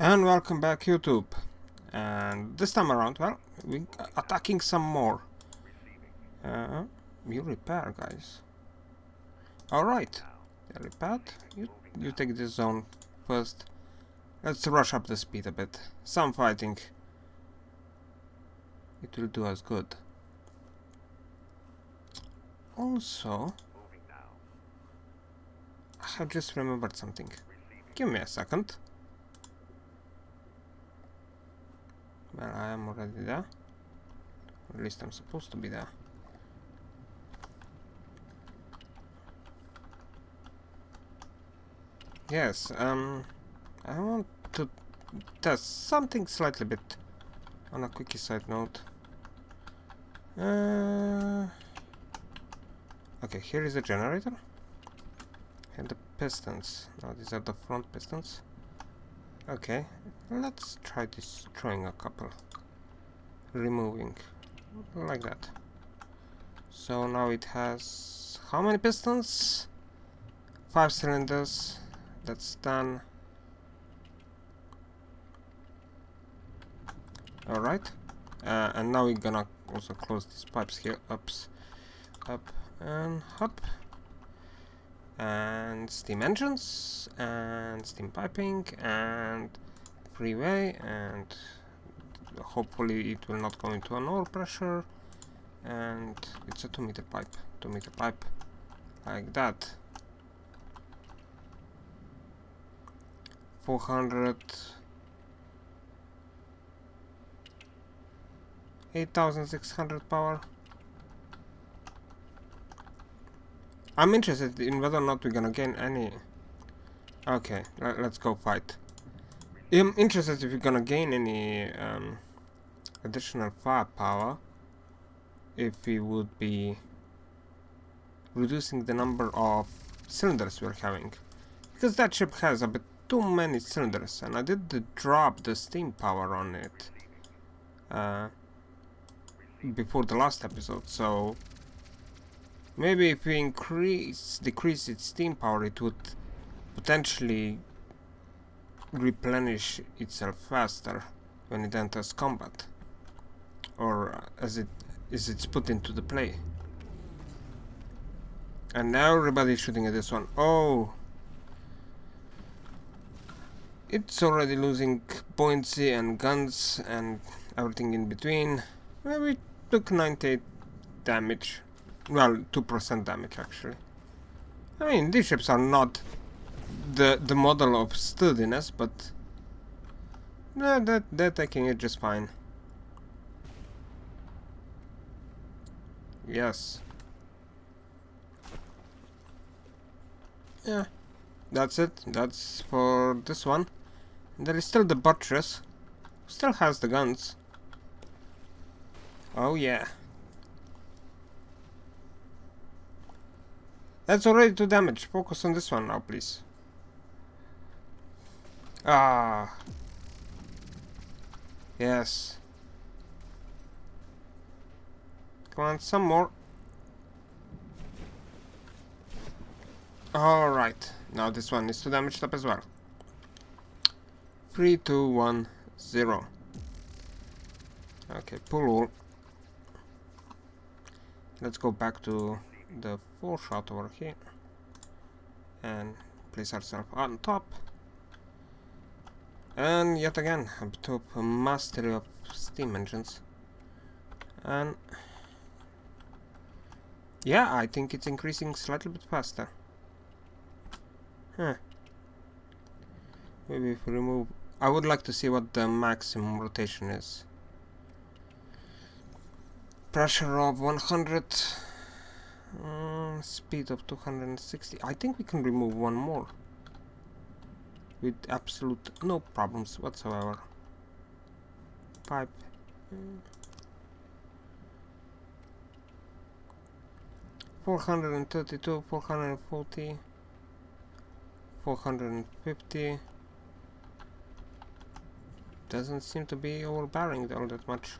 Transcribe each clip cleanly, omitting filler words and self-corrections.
And welcome back, YouTube. And this time around, well, we attacking some more. You repair, guys. Alright. Yeah, repaired. You take this zone first. Let's rush up the speed a bit. Some fighting. It will do us good. Also, I have just remembered something. Give me a second. Well, I am already there. Or at least I'm supposed to be there. Yes, I want to test something slightly bit on a quickie side note. Okay, here is a generator. And the pistons. Now these are the front pistons. Okay, let's try destroying a couple. Removing. Like that. So now it has how many pistons? 5 cylinders. That's done. Alright. And now we're gonna also close these pipes here. Up and up. And steam engines. And steam piping. And freeway. And hopefully it will not go into an overpressure. And it's a 2-meter pipe. 2-meter pipe. Like that. 400. 8,600 power. I'm interested in whether or not we're gonna gain any. Okay, let's go fight. I'm interested if we're gonna gain any additional firepower if we would be reducing the number of cylinders we're having, because that ship has a bit too many cylinders, and I did drop the steam power on it before the last episode, so maybe if we decrease its steam power, it would potentially replenish itself faster when it enters combat, or as it's put into the play. And now everybody's shooting at this one. Oh, it's already losing buoyancy and guns and everything in between. We took 98 damage. Well, 2% damage actually. I mean, these ships are not the model of sturdiness, but they're taking it just fine. Yes. Yeah, that's it. That's for this one. There is still the buttress. Still has the guns. Oh yeah. That's already 2 damage. Focus on this one now, please. Ah. Yes. Come on, some more. Alright. Now this one is 2 damaged up as well. 3, 2, 1, 0. Okay, pull all. Let's go back to the 4-shot over here and place ourselves on top. And yet again, a bit of mastery of steam engines. And yeah, I think it's increasing slightly bit faster. Huh. Maybe if we remove... I would like to see what the maximum rotation is. Pressure of 100. Speed of 260. I think we can remove one more. With absolute no problems whatsoever. Pipe. 432, 440. 450. Doesn't seem to be overbearing all that much.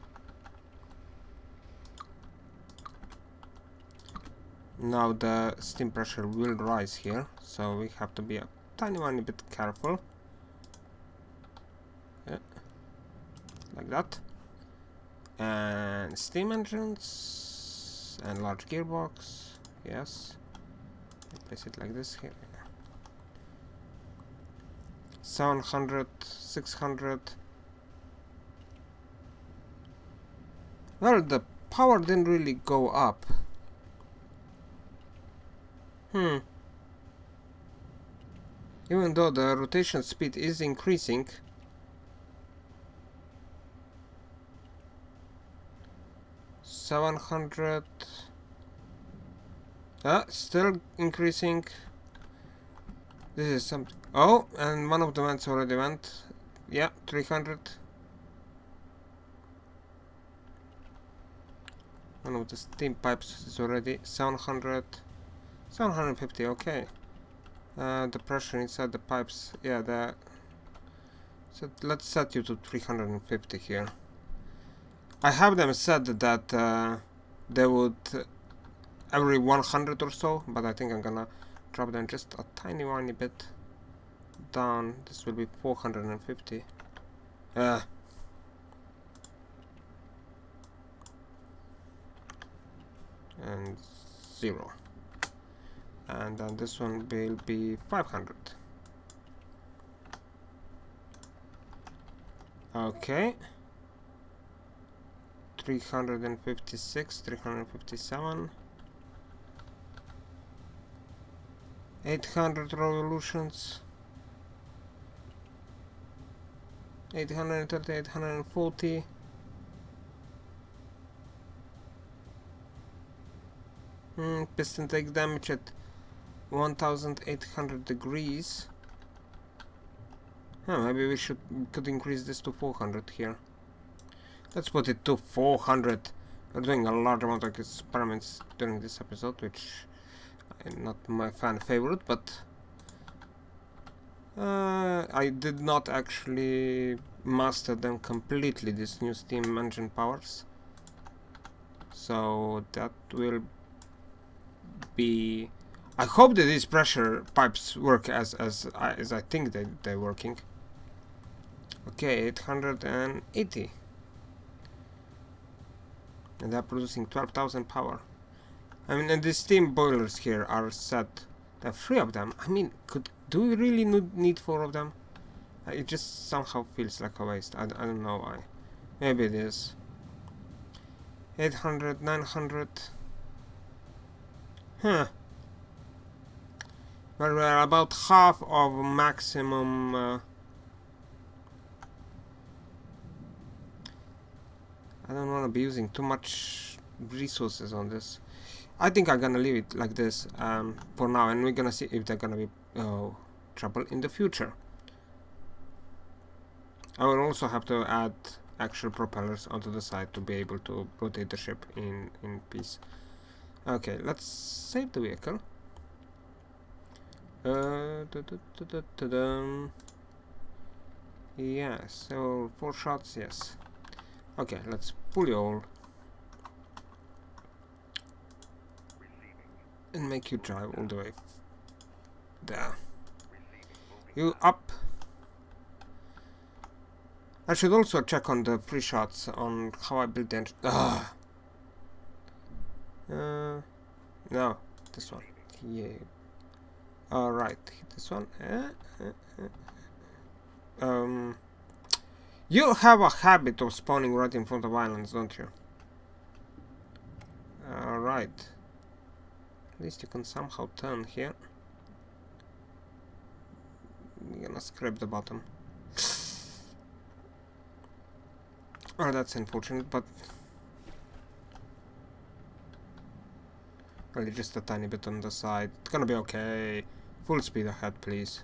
Now the steam pressure will rise here, so we have to be a tiny bit careful. Yeah. Like that. And steam engines and large gearbox. Yes. Place it like this here. 700, 600. Well, the power didn't really go up. Even though the rotation speed is increasing. $700. Still increasing. This is something. Oh, and one of the vents already went. Yeah, 300. One of the steam pipes is already 700. 750, okay. The pressure inside the pipes, yeah, so let's set you to 350 here. I have them said that they would every 100 or so, but I think I'm gonna drop them just a tiny bit down. This will be 450. And 0. And then this one will be 500. Okay. 356, 357. 800 revolutions. 830, 840. Piston takes damage at 1800 degrees. Maybe we could increase this to 400 here. Let's put it to 400. We're doing a large amount of experiments during this episode, which I'm not my fan favorite, but I did not actually master them completely, these new steam engine powers. So that will be... I hope that these pressure pipes work as I think they're working. Okay, 880. And they're producing 12,000 power. I mean, and the steam boilers here are set. There are 3 of them. I mean, do we really need 4 of them? It just somehow feels like a waste. I don't know why. Maybe it is. 800, 900. Well, we're about half of maximum. I don't want to be using too much resources on this. I think I'm gonna leave it like this for now, and we're gonna see if there's gonna be trouble in the future. I will also have to add actual propellers onto the side to be able to rotate the ship in peace. Okay, let's save the vehicle. Yeah, so 4 shots, yes. Okay, let's pull you all and make you drive all the way there. You up. I should also check on the pre-shots on how I built the engine. No, this one. Yeah. Alright, this one. You have a habit of spawning right in front of islands, don't you? Alright. At least you can somehow turn here. We're gonna scrape the bottom. Oh, that's unfortunate, but... Really just a tiny bit on the side. It's gonna be okay. Full speed ahead, please.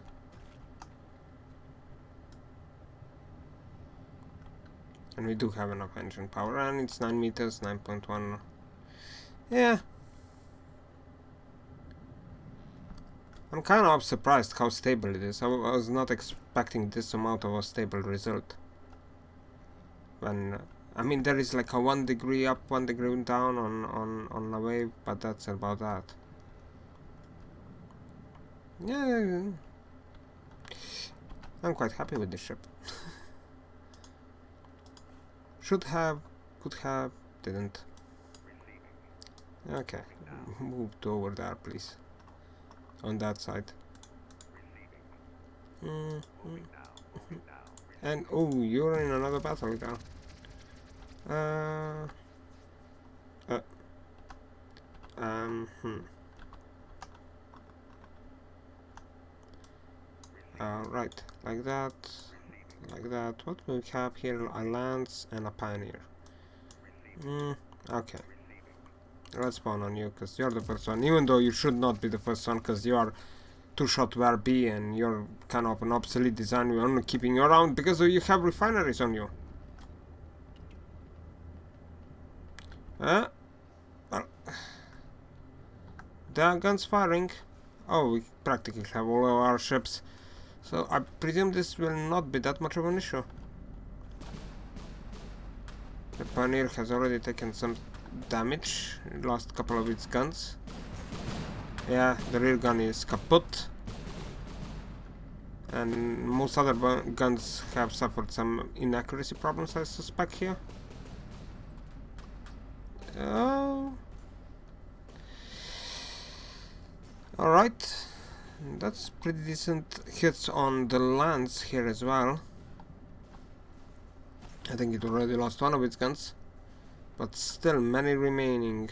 And we do have enough engine power, and it's 9 meters, 9.1. Yeah. I'm kind of surprised how stable it is. I was not expecting this amount of a stable result. When, I mean, there is like a 1 degree up, 1 degree down on a wave, but that's about that. Yeah. I'm quite happy with the ship. Should have, could have, didn't. Okay, move to over there, please. On that side. And oh, you're in another battle there. Right, like that, like that. What do we have here? A lance and a pioneer. Okay. Let's spawn on you, because you're the first one. Even though you should not be the first one, because you are two-shot where B and you're kind of an obsolete design. We're only keeping you around because you have refineries on you. Well, there are guns firing. Oh, we practically have all of our ships. So I presume this will not be that much of an issue. The Pioneer has already taken some damage, lost a couple of its guns. Yeah, the rear gun is kaput. And most other guns have suffered some inaccuracy problems, I suspect, here. Oh. Alright. That's pretty decent hits on the lance here as well. I think it already lost one of its guns, but still many remaining.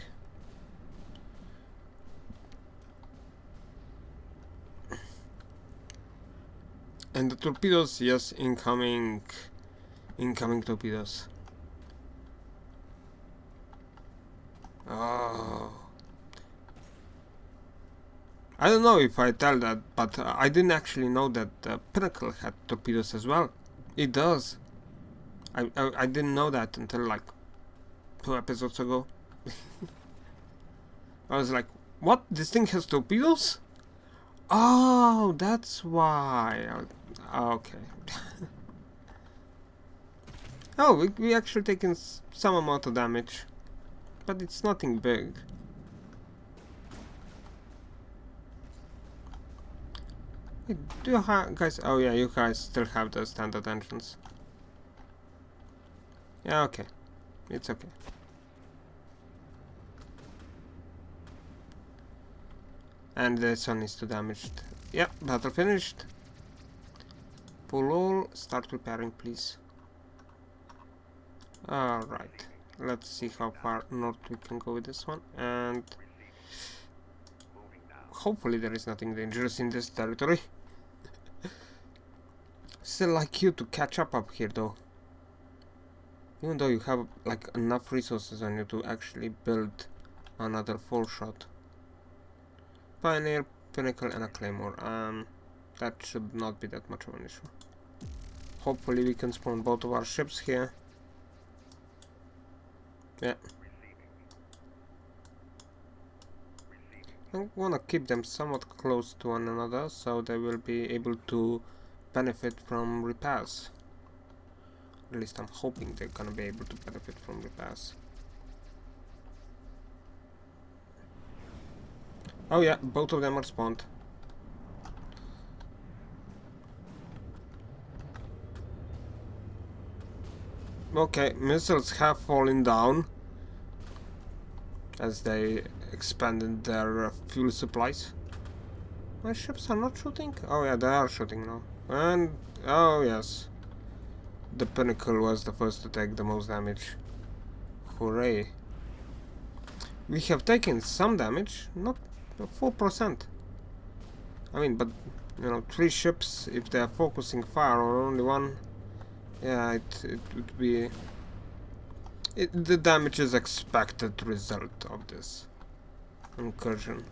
And the torpedoes, yes, incoming torpedoes. Oh. I don't know if I tell that, but I didn't actually know that Pinnacle had torpedoes as well. It does. I didn't know that until like 2 episodes ago. I was like, what? This thing has torpedoes? Oh, that's why. Okay. Oh, we actually taken some amount of damage, but it's nothing big. Wait, do you guys? Oh yeah, you guys still have the standard engines. Yeah, okay. It's okay. And this one is too damaged. Yeah, battle finished. Pull all. Start repairing, please. Alright. Let's see how far north we can go with this one. And hopefully there is nothing dangerous in this territory. Still like you to catch up here though. Even though you have like enough resources on you to actually build another 4-shot. Pioneer, Pinnacle and a Claymore. That should not be that much of an issue. Hopefully we can spawn both of our ships here. Yeah. I want to keep them somewhat close to one another so they will be able to benefit from repairs. At least I'm hoping they're gonna be able to benefit from repairs. Oh yeah, both of them are spawned. Okay, missiles have fallen down as they expanded their fuel supplies. My ships are not shooting? Oh yeah, they are shooting now. And, oh yes. The Pinnacle was the first to take the most damage. Hooray. We have taken some damage, not 4%. I mean, but, you know, 3 ships, if they are focusing fire or only one, yeah, it would be... the damage is expected result of this incursion.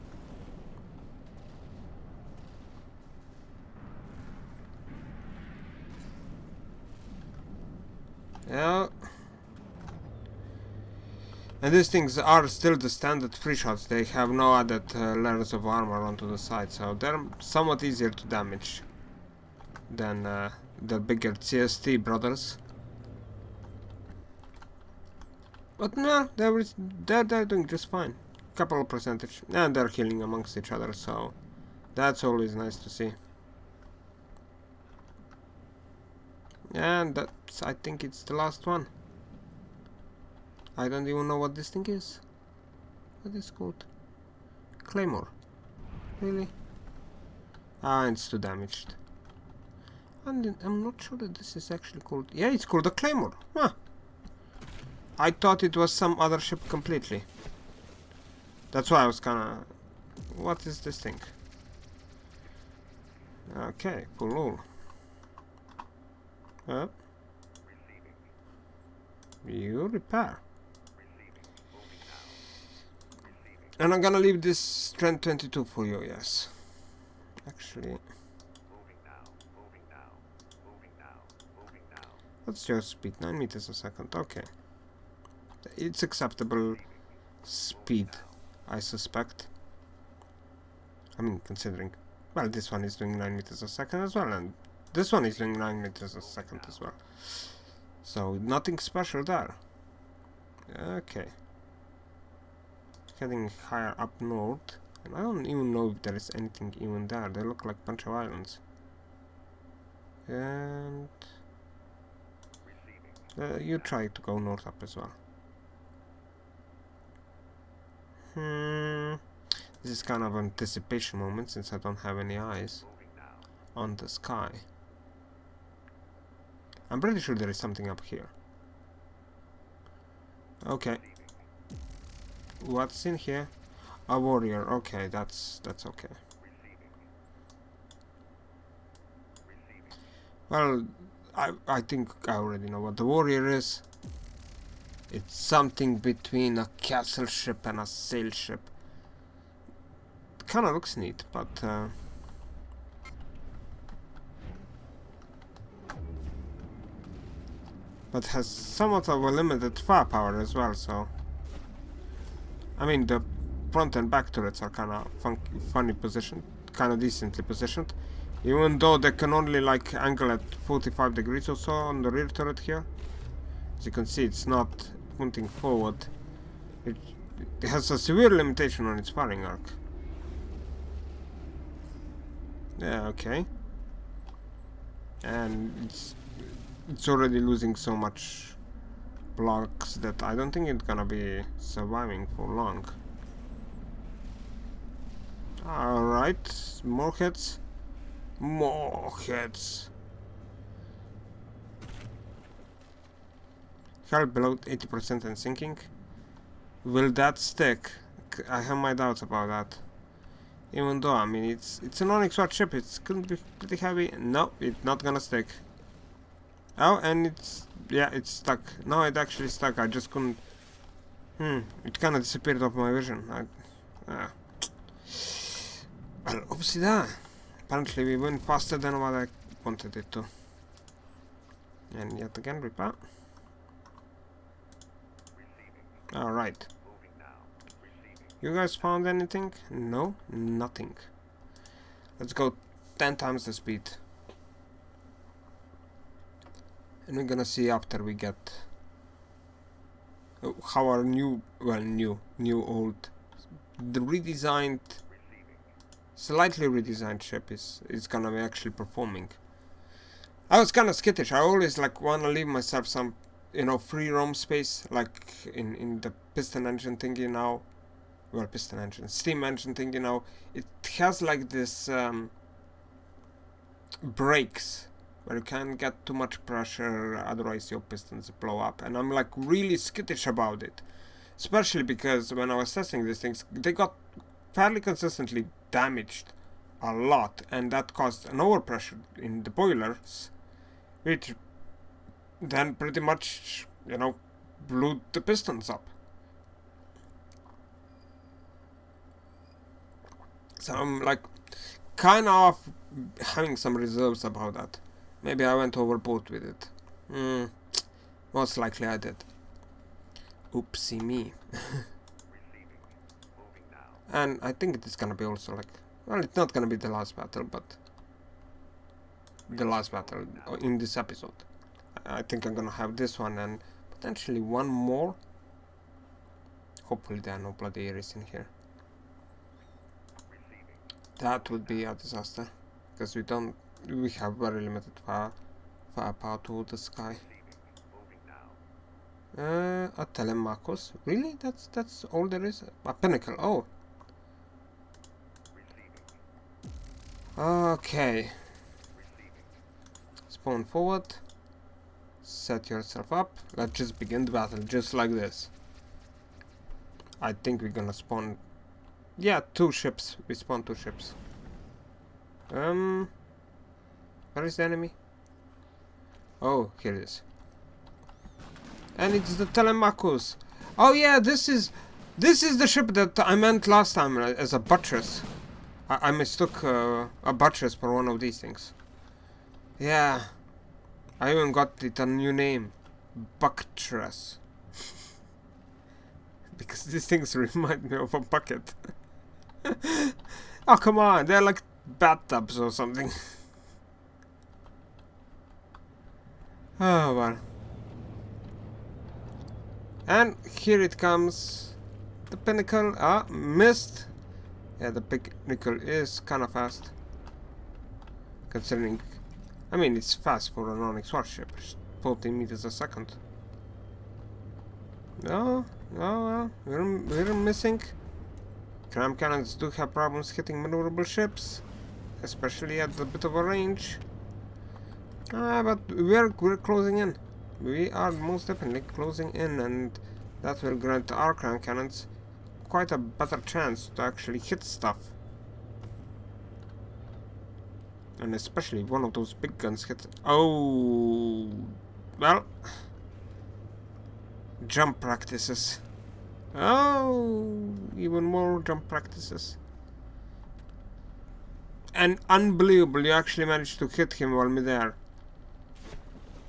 Yeah. And these things are still the standard 3-shots. They have no added layers of armor onto the side, so they're somewhat easier to damage than the bigger CST brothers. But no, they're doing just fine. Couple of percentage, and they're healing amongst each other, so that's always nice to see. And that's, I think it's the last one. I don't even know what this thing is. What is it called? Claymore. Really? Ah, it's too damaged. And I'm not sure that this is actually called... Yeah, it's called a Claymore. Huh. I thought it was some other ship completely. That's why I was kinda... What is this thing? Okay, pull all. You repair. And I'm gonna leave this strength 22 for you, yes. Actually... What's your speed? 9 meters a second, okay. It's acceptable speed, I suspect. I mean, considering... Well, this one is doing 9 meters a second as well, and this one is doing 9 meters a second as well. So, nothing special there. Okay. Heading higher up north. And I don't even know if there is anything even there. They look like a bunch of islands. And... you try to go north up as well. This is kind of an anticipation moment since I don't have any eyes on the sky. I'm pretty sure there is something up here. Okay. What's in here? A warrior. Okay, that's okay. Well, I think I already know what the warrior is. It's something between a castle ship and a sail ship. Kinda looks neat, but has somewhat of a limited firepower as well, so... I mean, the front and back turrets are kinda funny positioned, kinda decently positioned. Even though they can only like angle at 45 degrees or so on the rear turret here. As you can see, it's not pointing forward. It has a severe limitation on its firing arc. Yeah, okay. And it's already losing so much blocks that I don't think it's gonna be surviving for long. Alright, more hits. More hits. Hull below 80% and sinking. Will that stick? I have my doubts about that. Even though, I mean, it's an Onyx Watch ship, it's gonna be pretty heavy. No, it's not gonna stick. Oh, and yeah, it's stuck. No, it actually stuck. I just couldn't... it kinda disappeared off my vision. Well, oopsie da. Apparently we went faster than what I wanted it to. And yet again, repair. Alright. You guys found anything? No, nothing. Let's go 10 times the speed. And we're gonna see after we get how our new old, the redesigned, slightly redesigned ship is gonna be actually performing. I was kind of skittish. I always like wanna leave myself some, free roam space, like in the piston engine thingy now. Well, piston engine, steam engine thingy now. It has like this brakes where you can't get too much pressure, otherwise your pistons blow up. And I'm like really skittish about it, especially because when I was testing these things, they got fairly consistently damaged a lot, and that caused an overpressure in the boilers, which then pretty much, blew the pistons up. So I'm like kind of having some reserves about that. Maybe I went overboard with it. Most likely I did. Oopsie me. And I think it is gonna be also like... Well, it's not gonna be the last battle, but... The last battle in this episode. I think I'm gonna have this one and potentially one more. Hopefully there are no bloody areas in here. That would be a disaster. Because we have very limited firepower to the sky. A Telemachus. Really? That's all there is? A Pinnacle. Oh. Okay. Spawn forward. Set yourself up. Let's just begin the battle, just like this. I think we're gonna spawn... Yeah, 2 ships. We spawn 2 ships. Where is the enemy? Oh, here it is. And it's the Telemachus. Oh yeah, this is the ship that I meant last time as a buttress. I mistook a buttress for one of these things. Yeah. I even got it a new name. Buctress. Because these things remind me of a bucket. Oh, come on. They're like bathtubs or something. Oh, well. And here it comes. The Pinnacle. Ah, missed. Yeah, the Pinnacle is kind of fast. Considering... I mean, it's fast for an Onyx warship. 14 meters a second. No, well, we're missing. Tram cannons do have problems hitting maneuverable ships, especially at a bit of a range. But we're closing in. We are most definitely closing in, and that will grant our tram cannons quite a better chance to actually hit stuff. And especially one of those big guns hit... Oh... Well... Jump practices. Oh... Even more jump practices. And unbelievable, you actually managed to hit him while midair.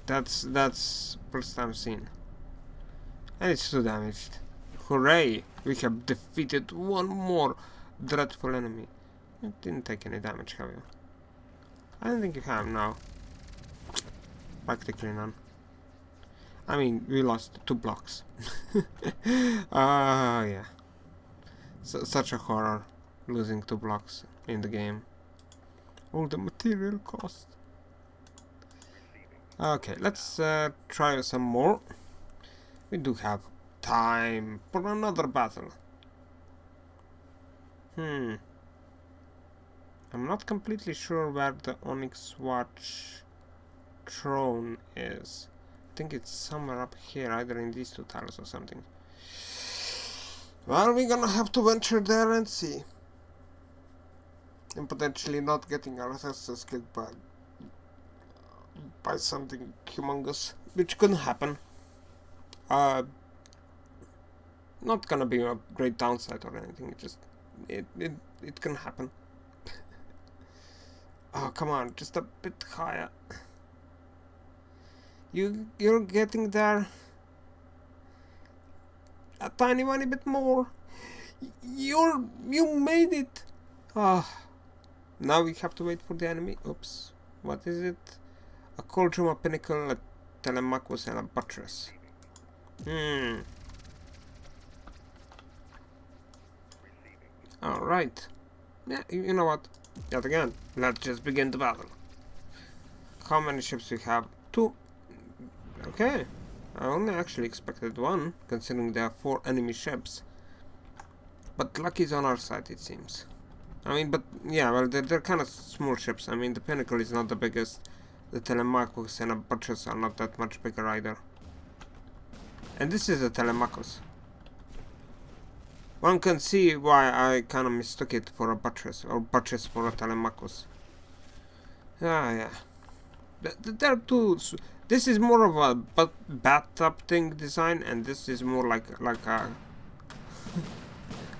That's first time seen. And it's 2 damaged. Hooray! We have defeated one more dreadful enemy. You didn't take any damage, have you? I don't think you have now. Practically none. I mean, we lost 2 blocks. Yeah. Such a horror, losing 2 blocks in the game. All the material cost. Okay, let's try some more. We do have time for another battle. I'm not completely sure where the Onyx Watch throne is. I think it's somewhere up here, either in these 2 tiles or something. Well, we're gonna have to venture there and see. And potentially not getting our asses kicked by something humongous, which could happen. Not gonna be a great downside or anything. It can happen. Oh, come on, just a bit higher. You're getting there. A tiny bit more. You made it. Ah. Now we have to wait for the enemy. Oops. What is it? A Cauldron, a Pinnacle, a Telemachus, and a Buttress. Alright. Yeah, you know what? Yet again, let's just begin the battle. How many ships we have? 2. Okay. I only actually expected 1, considering there are 4 enemy ships. But luck is on our side, it seems. I mean, but yeah, well, they're kind of small ships. I mean, the Pinnacle is not the biggest. The Telemachus and a Buttress are not that much bigger either. And this is a Telemachus. One can see why I kind of mistook it for a Buttress, or Buttress for a Telemachus. Yeah. They're two. This is more of a bathtub thing design, and this is more like a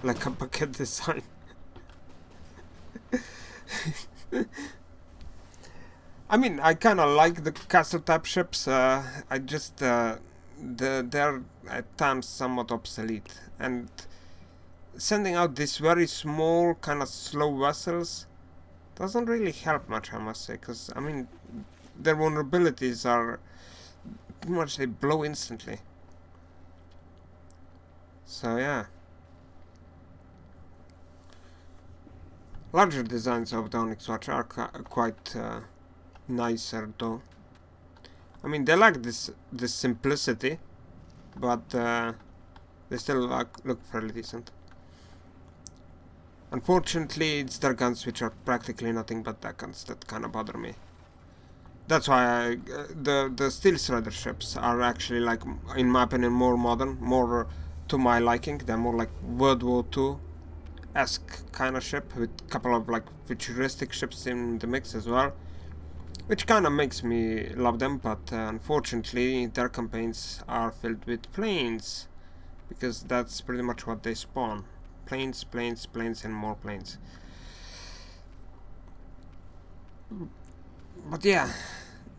like a bucket design. I mean, I kind of like the castle type ships. I just they're at times somewhat obsolete, and sending out these very small, kind of slow vessels doesn't really help much, I must say, because I mean, their vulnerabilities are pretty much they blow instantly. So yeah. Larger designs of the Onyx Watch are quite nicer, though. I mean, they like this simplicity, but they still look fairly decent. Unfortunately, it's their guns which are practically nothing but deck guns that kind of bother me. That's why the Steel Strider ships are actually, like, in my opinion, more modern, more to my liking. They're more like World War II-esque kind of ship with a couple of like futuristic ships in the mix as well, which kind of makes me love them. But unfortunately, their campaigns are filled with planes, because that's pretty much what they spawn. Planes, planes, planes, and more planes. But yeah,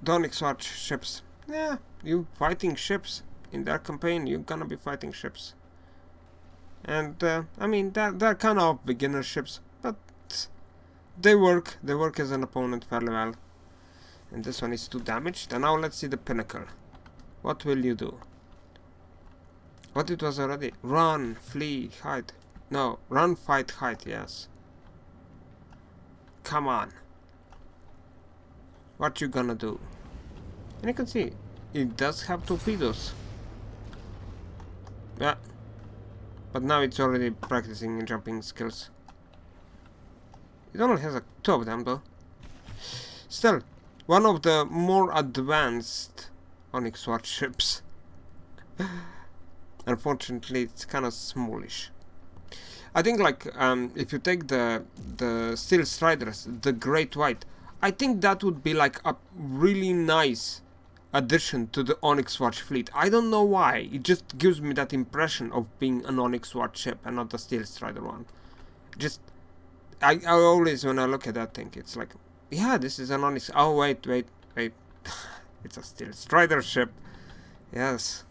the Onyx Watch ships. Yeah, you fighting ships. In their campaign, you're gonna be fighting ships. And, I mean, they're kind of beginner ships, but they work. They work as an opponent fairly well. And this one is 2 damaged. And now let's see the Pinnacle. What will you do? What it was already? Run, flee, hide. No, run, fight, hide, yes. Come on. What you gonna do? And you can see, it does have torpedoes. Yeah. But now it's already practicing jumping skills. It only has 2 of them though. Still, one of the more advanced Onyx Watch ships. Unfortunately, it's kind of smallish. I think, like, if you take the Steel Striders, the Great White, I think that would be like a really nice addition to the Onyx Watch fleet. I don't know why, it just gives me that impression of being an Onyx Watch ship and not the Steel Strider one. Just, I always, when I look at that thing, it's like, yeah, this is an Onyx. Oh, wait. It's a Steel Strider ship. Yes.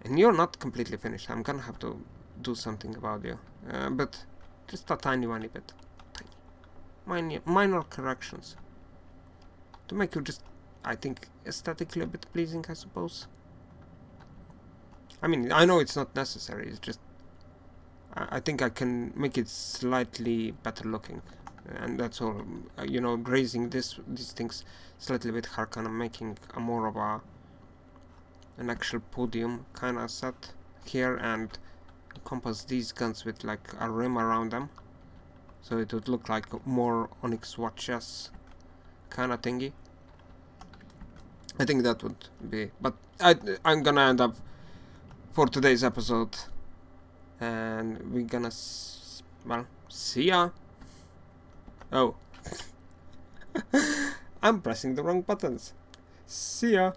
And you're not completely finished. I'm gonna have to do something about you. But just a tiny bit. Minor corrections. To make you just, I think, aesthetically a bit pleasing, I suppose. I mean, I know it's not necessary. It's just, I think I can make it slightly better looking. And that's all. You know, raising these things slightly bit higher, kind of making a more of an actual podium kind of set here, and encompass these guns with like a rim around them, so it would look like more Onyx Watches kind of thingy. I think that would be, but I'm gonna end up for today's episode, and we're gonna well, see ya. Oh. I'm pressing the wrong buttons. See ya.